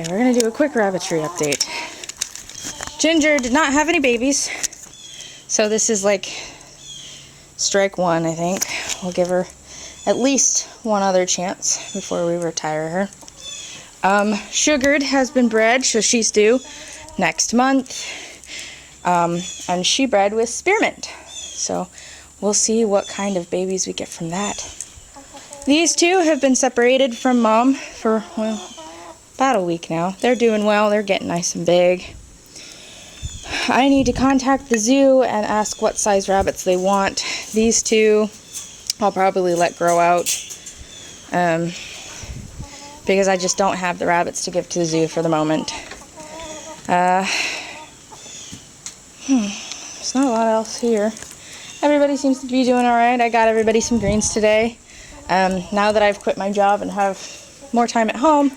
Okay, we're gonna do a quick Rabbitry update. Ginger did not have any babies, so this is like strike one, I think. We'll give her at least one other chance before we retire her. Sugared has been bred, so she's due next month. And she bred with spearmint, so we'll see what kind of babies we get from that. These two have been separated from mom for, well, about a week now. They're doing well. They're getting nice and big. I need to contact the zoo and ask what size rabbits they want. These two I'll probably let grow out because I just don't have the rabbits to give to the zoo for the moment. There's not a lot else here. Everybody seems to be doing alright. I got everybody some greens today. Now that I've quit my job and have more time at home,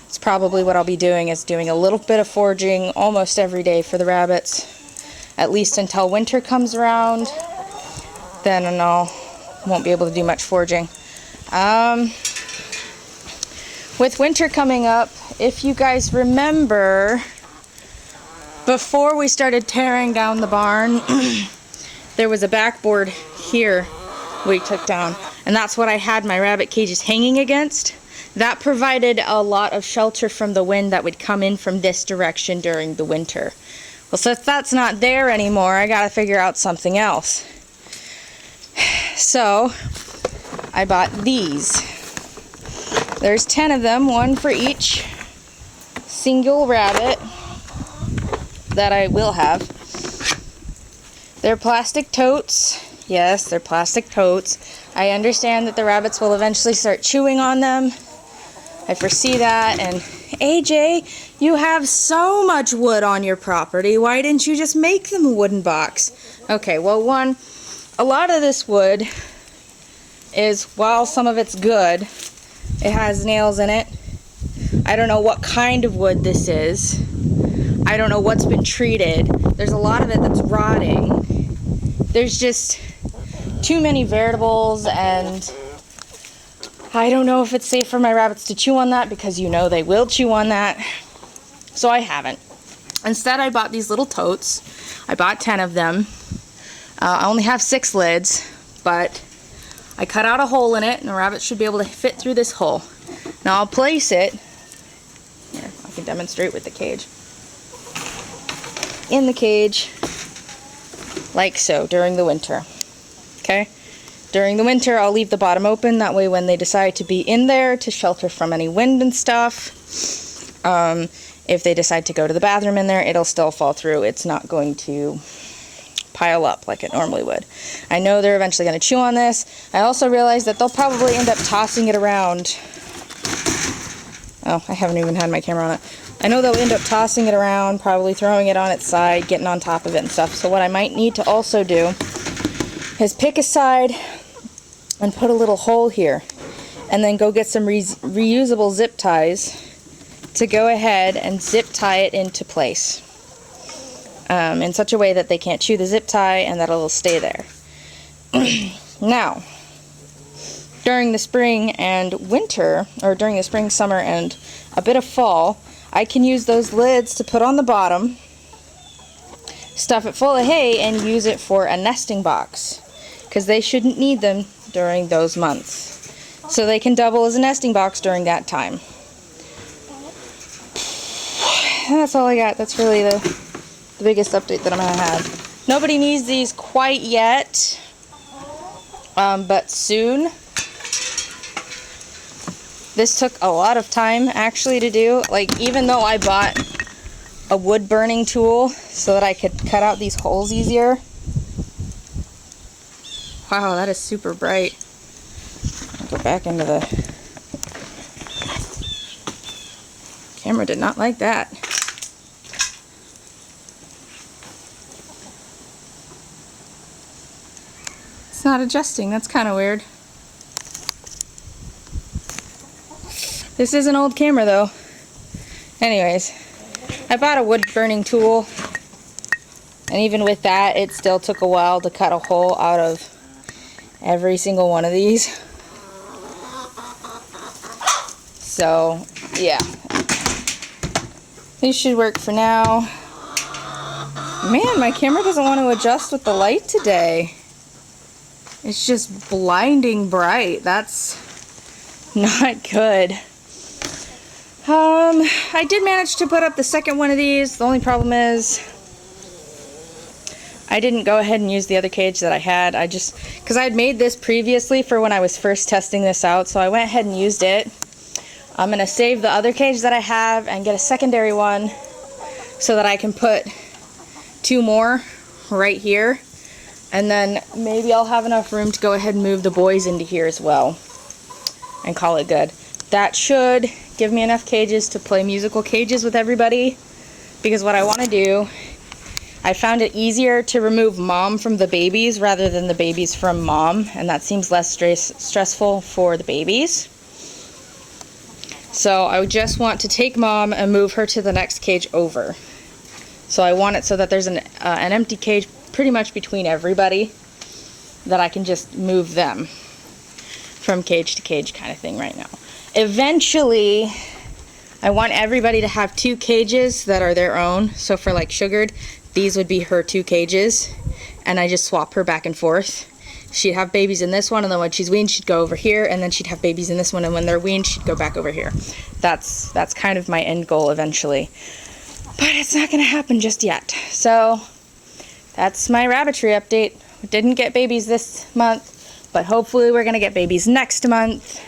it's probably what I'll be doing, is doing a little bit of foraging almost every day for the rabbits, at least until winter comes around. Then I won't be able to do much foraging. With winter coming up, if you guys remember, before we started tearing down the barn, there was a backboard here we took down, and that's what I had my rabbit cages hanging against. That provided a lot of shelter from the wind that would come in from this direction during the winter. Well, since that's not there anymore, I gotta figure out something else. So, I bought these. There's 10 of them, one for each single rabbit that I will have. They're plastic totes. Yes, they're plastic totes. I understand that the rabbits will eventually start chewing on them. I foresee that. And AJ, you have so much wood on your property. Why didn't you just make them a wooden box? Okay, well, one, a lot of this wood is, while some of it's good, it has nails in it. I don't know what kind of wood this is. I don't know what's been treated. There's a lot of it that's rotting. There's just too many variables, and I don't know if it's safe for my rabbits to chew on that, because you know they will chew on that. So I haven't. Instead, I bought these little totes. I bought 10 of them. I only have 6 lids, but I cut out a hole in it, and the rabbit should be able to fit through this hole. Now I'll place it, here, I can demonstrate with the cage, in the cage, like so, during the winter. Okay? During the winter, I'll leave the bottom open. That way, when they decide to be in there to shelter from any wind and stuff, if they decide to go to the bathroom in there, it'll still fall through. It's not going to pile up like it normally would. I know they're eventually going to chew on this. I also realized that they'll probably end up tossing it around. Oh, I haven't even had my camera on it. I know they'll end up tossing it around, probably throwing it on its side, getting on top of it and stuff. So what I might need to also do is pick a side and put a little hole here, and then go get some reusable zip ties to go ahead and zip tie it into place in such a way that they can't chew the zip tie and that it'll stay there. Now, during the spring and winter, or during the spring, summer, and a bit of fall, I can use those lids to put on the bottom, stuff it full of hay, and use it for a nesting box, because they shouldn't need them during those months. So they can double as a nesting box during that time. And that's all I got. That's really the biggest update that I'm going to have. Nobody needs these quite yet, but soon. This took a lot of time actually to do. Like, even though I bought a wood burning tool so that I could cut out these holes easier. Wow, that is super bright. I'll go back into the camera. Did not like that. It's not adjusting. That's kind of weird. This is an old camera though. Anyways, I bought a wood burning tool, and even with that, it still took a while to cut a hole out of every single one of these. So, yeah. These should work for now. Man, my camera doesn't want to adjust with the light today. It's just blinding bright. That's not good. I did manage to put up the second one of these. The only problem is I didn't go ahead and use the other cage that I had. Because I had made this previously for when I was first testing this out, so I went ahead and used it. I'm going to save the other cage that I have and get a secondary one so that I can put 2 more right here. And then maybe I'll have enough room to go ahead and move the boys into here as well and call it good. That should give me enough cages to play musical cages with everybody, because what I want to do, I found it easier to remove mom from the babies rather than the babies from mom, and that seems less stressful for the babies. So I just want to take mom and move her to the next cage over. So I want it so that there's an empty cage pretty much between everybody, that I can just move them from cage to cage kind of thing right now. Eventually, I want everybody to have 2 cages that are their own. So for like Sugared, these would be her 2 cages, and I just swap her back and forth. She'd have babies in this one, and then when she's weaned, she'd go over here, and then she'd have babies in this one, and when they're weaned, she'd go back over here. That's kind of my end goal eventually. But it's not going to happen just yet. So that's my Rabbitry update. We didn't get babies this month, but hopefully we're going to get babies next month.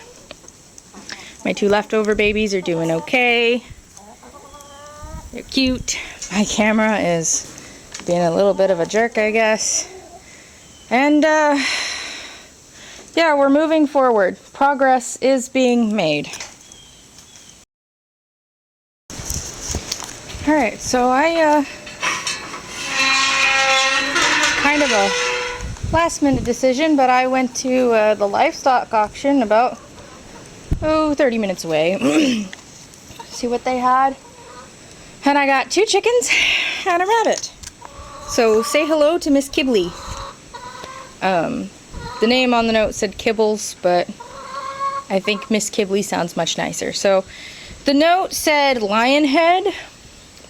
My 2 leftover babies are doing okay. They're cute. My camera is being a little bit of a jerk, I guess. And yeah, we're moving forward. Progress is being made. Alright, so I kind of a last minute decision, but I went to the livestock auction about 30 minutes away. See what they had. And I got 2 chickens and a rabbit. So say hello to Miss Kibbly. The name on the note said Kibbles, but I think Miss Kibbly sounds much nicer. So the note said lion head,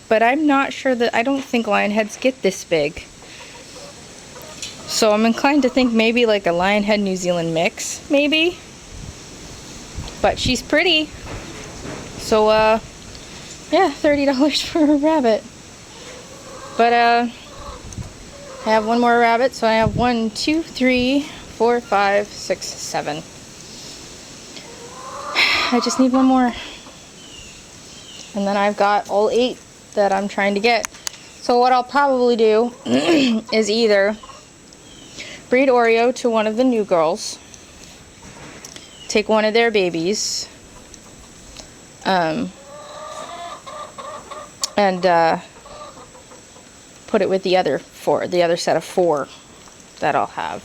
but I'm not sure that, I don't think lion heads get this big. So I'm inclined to think maybe like a lion head New Zealand mix, maybe. But she's pretty. So yeah, $30 for a rabbit. But I have 1 more rabbit, so I have 1, 2, 3, 4, 5, 6, 7. I just need 1 more. And then I've got all 8 that I'm trying to get. So what I'll probably do is either breed Oreo to one of the new girls, take one of their babies, and put it with the other set of 4 that I'll have.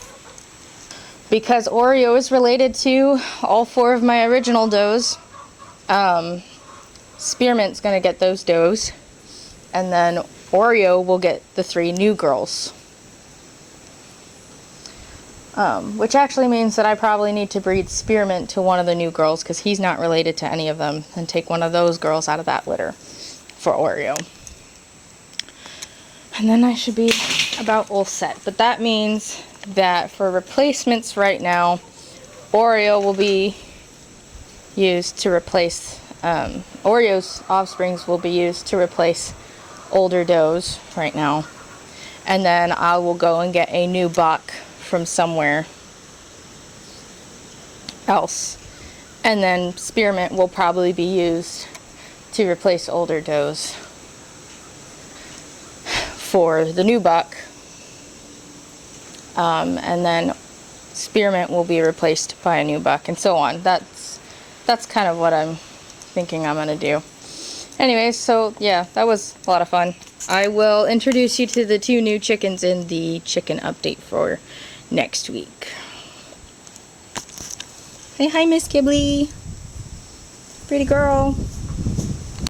Because Oreo is related to all 4 of my original does, Spearmint's gonna get those does, and then Oreo will get the 3 new girls. Which actually means that I probably need to breed Spearmint to one of the new girls, because he's not related to any of them, and take one of those girls out of that litter for Oreo. And then I should be about all set. But that means that for replacements right now, Oreo will be used to replace, Oreo's offsprings will be used to replace older does right now. And then I will go and get a new buck from somewhere else. And then Spearmint will probably be used to replace older does for the new buck. And then Spearmint will be replaced by a new buck, and so on. That's kind of what I'm thinking I'm gonna do. Anyways, so yeah, that was a lot of fun. I will introduce you to the 2 new chickens in the chicken update for next week. Say hi, Miss Kibbly. Pretty girl.